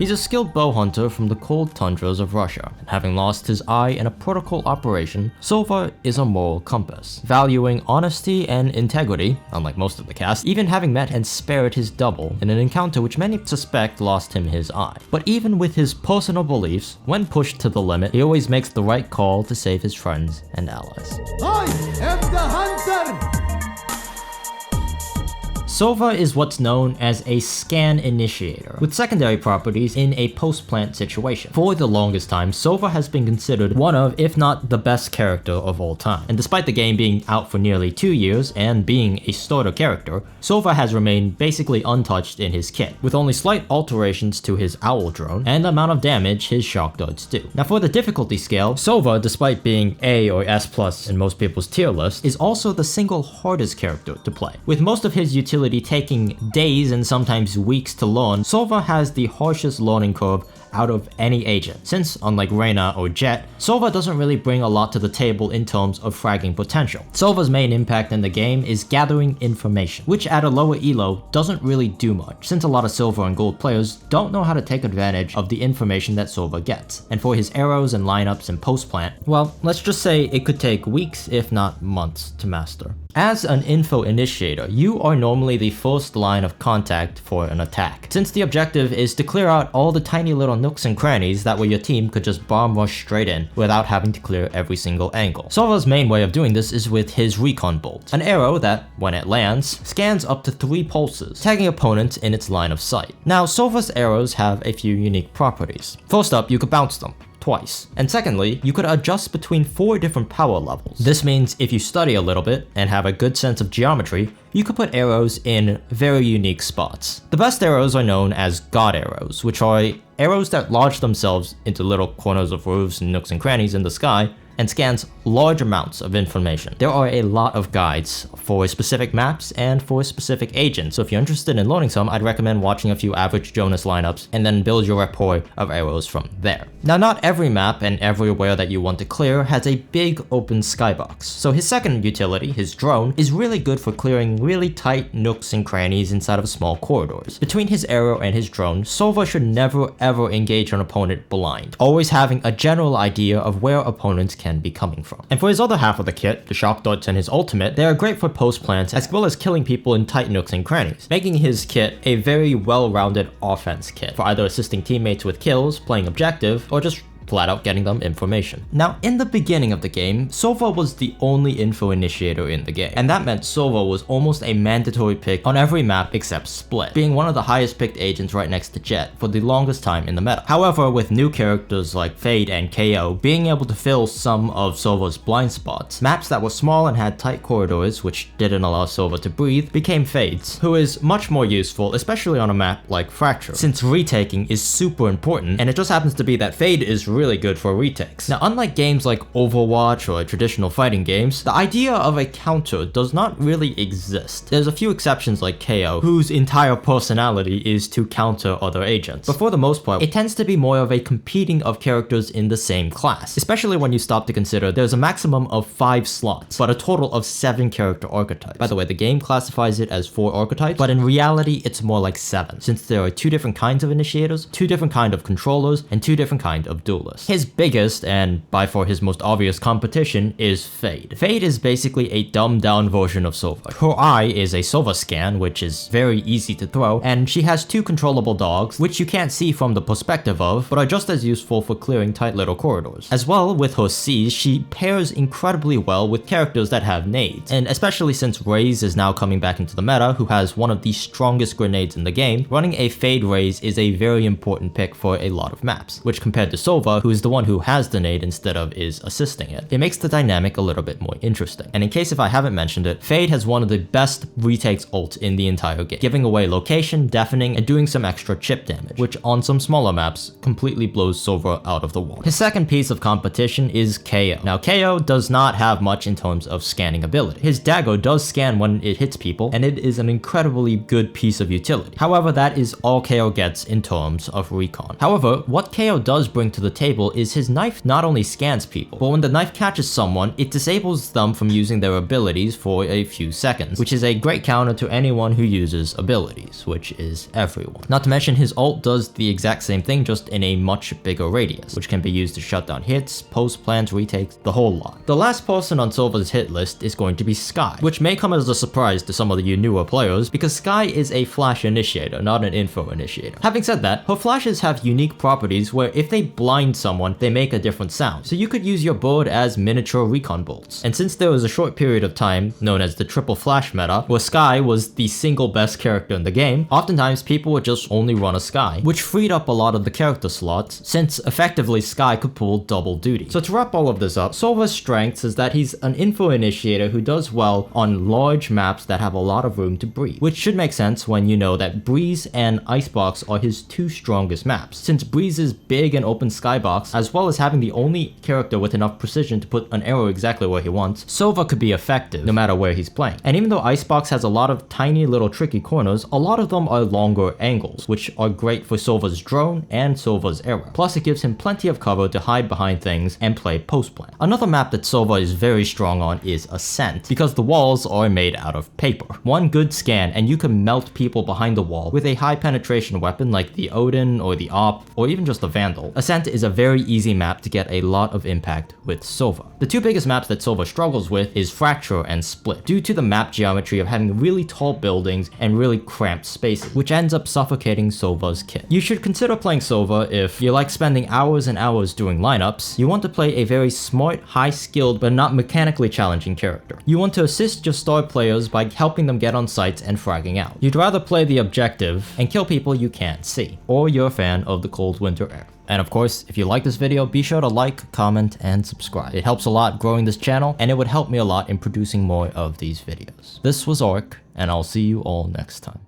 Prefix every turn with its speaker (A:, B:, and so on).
A: He's a skilled bow hunter from the cold tundras of Russia, and having lost his eye in a protocol operation, Sova is a moral compass, valuing honesty and integrity, unlike most of the cast, even having met and spared his double in an encounter which many suspect lost him his eye. But even with his personal beliefs, when pushed to the limit, he always makes the right call to save his friends and allies.
B: I am the hunter!
A: Sova is what's known as a scan initiator, with secondary properties in a post-plant situation. For the longest time, Sova has been considered one of, if not the best character of all time. And despite the game being out for nearly 2 years and being a starter character, Sova has remained basically untouched in his kit, with only slight alterations to his owl drone and the amount of damage his shock darts do. Now for the difficulty scale, Sova, despite being A or S+ in most people's tier list, is also the single hardest character to play. With most of his utility taking days and sometimes weeks to learn, Sova has the harshest learning curve out of any agent, since unlike Reyna or Jett, Sova doesn't really bring a lot to the table in terms of fragging potential. Sova's main impact in the game is gathering information, which at a lower elo doesn't really do much, since a lot of silver and gold players don't know how to take advantage of the information that Sova gets. And for his arrows and lineups and post-plant, well, let's just say it could take weeks if not months to master. As an info initiator, you are normally the first line of contact for an attack, since the objective is to clear out all the tiny little nooks and crannies that way your team could just bomb rush straight in without having to clear every single angle. Sova's main way of doing this is with his recon bolt, an arrow that, when it lands, scans up to 3 pulses, tagging opponents in its line of sight. Now, Sova's arrows have a few unique properties. First up, you could bounce them twice. And secondly, you could adjust between 4 different power levels. This means if you study a little bit and have a good sense of geometry, you could put arrows in very unique spots. The best arrows are known as God arrows, which are arrows that lodge themselves into little corners of roofs and nooks and crannies in the sky and scans large amounts of information. There are a lot of guides for specific maps and for specific agents, so if you're interested in learning some, I'd recommend watching a few average Jonas lineups and then build your rapport of arrows from there. Now, not every map and everywhere that you want to clear has a big open skybox, so his second utility, his drone, is really good for clearing really tight nooks and crannies inside of small corridors. Between his arrow and his drone, Sova should never ever engage an opponent blind, always having a general idea of where opponents can be coming from. And for his other half of the kit, the shock darts and his ultimate, they are great for post plants as well as killing people in tight nooks and crannies, making his kit a very well-rounded offense kit for either assisting teammates with kills, playing objective, or just flat out getting them information. Now, in the beginning of the game, Sova was the only info initiator in the game, and that meant Sova was almost a mandatory pick on every map except Split, being one of the highest picked agents right next to Jett for the longest time in the meta. However, with new characters like Fade and KO being able to fill some of Sova's blind spots, maps that were small and had tight corridors, which didn't allow Sova to breathe, became Fade's, who is much more useful, especially on a map like Fracture, since retaking is super important, and it just happens to be that Fade is really good for retakes. Now, unlike games like Overwatch or traditional fighting games, the idea of a counter does not really exist. There's a few exceptions like KO, whose entire personality is to counter other agents, but for the most part, it tends to be more of a competing of characters in the same class, especially when you stop to consider there's a maximum of 5 slots, but a total of 7 character archetypes. By the way, the game classifies it as 4 archetypes, but in reality, it's more like 7, since there are 2 different kinds of initiators, 2 different kinds of controllers, and 2 different kinds of duelists. His biggest, and by far his most obvious competition, is Fade. Fade is basically a dumbed down version of Sova. Her eye is a Sova scan, which is very easy to throw, and she has 2 controllable dogs, which you can't see from the perspective of, but are just as useful for clearing tight little corridors. As well, with her C's, she pairs incredibly well with characters that have nades, and especially since Raze is now coming back into the meta, who has one of the strongest grenades in the game, running a Fade Raze is a very important pick for a lot of maps, which compared to Sova, who is the one who has the nade instead of is assisting it, it makes the dynamic a little bit more interesting. And in case if I haven't mentioned it, Fade has one of the best retakes ult in the entire game, giving away location, deafening, and doing some extra chip damage, which on some smaller maps completely blows Sova out of the water. His second piece of competition is KO. Now, KO does not have much in terms of scanning ability. His dagger does scan when it hits people, and it is an incredibly good piece of utility. However, that is all KO gets in terms of recon. However, what KO does bring to the table is his knife not only scans people, but when the knife catches someone, it disables them from using their abilities for a few seconds, which is a great counter to anyone who uses abilities, which is everyone. Not to mention his ult does the exact same thing, just in a much bigger radius, which can be used to shut down hits, post plans, retakes, the whole lot. The last person on Sova's hit list is going to be Skye, which may come as a surprise to some of you newer players because Skye is a flash initiator, not an info initiator. Having said that, her flashes have unique properties where if they blind someone, they make a different sound. So you could use your board as miniature recon bolts. And since there was a short period of time, known as the triple flash meta, where Skye was the single best character in the game, oftentimes people would just only run a Skye, which freed up a lot of the character slots, since effectively Skye could pull double duty. So to wrap all of this up, Sova's strengths is that he's an info initiator who does well on large maps that have a lot of room to breathe, which should make sense when you know that Breeze and Icebox are his two strongest maps, since Breeze's big and open skybox, as well as having the only character with enough precision to put an arrow exactly where he wants, Sova could be effective no matter where he's playing. And even though Icebox has a lot of tiny little tricky corners, a lot of them are longer angles, which are great for Sova's drone and Sova's arrow. Plus it gives him plenty of cover to hide behind things and play post plan. Another map that Sova is very strong on is Ascent, because the walls are made out of paper. One good scan and you can melt people behind the wall with a high penetration weapon like the Odin or the Op or even just the Vandal. Ascent is a very easy map to get a lot of impact with Sova. The two biggest maps that Sova struggles with is Fracture and Split, due to the map geometry of having really tall buildings and really cramped spaces, which ends up suffocating Sova's kit. You should consider playing Sova if you like spending hours and hours doing lineups, you want to play a very smart, high-skilled, but not mechanically challenging character. You want to assist your star players by helping them get on sites and fragging out. You'd rather play the objective and kill people you can't see, or you're a fan of the cold winter air. And of course, if you like this video, be sure to like, comment, and subscribe. It helps a lot growing this channel, and it would help me a lot in producing more of these videos. This was Orc, and I'll see you all next time.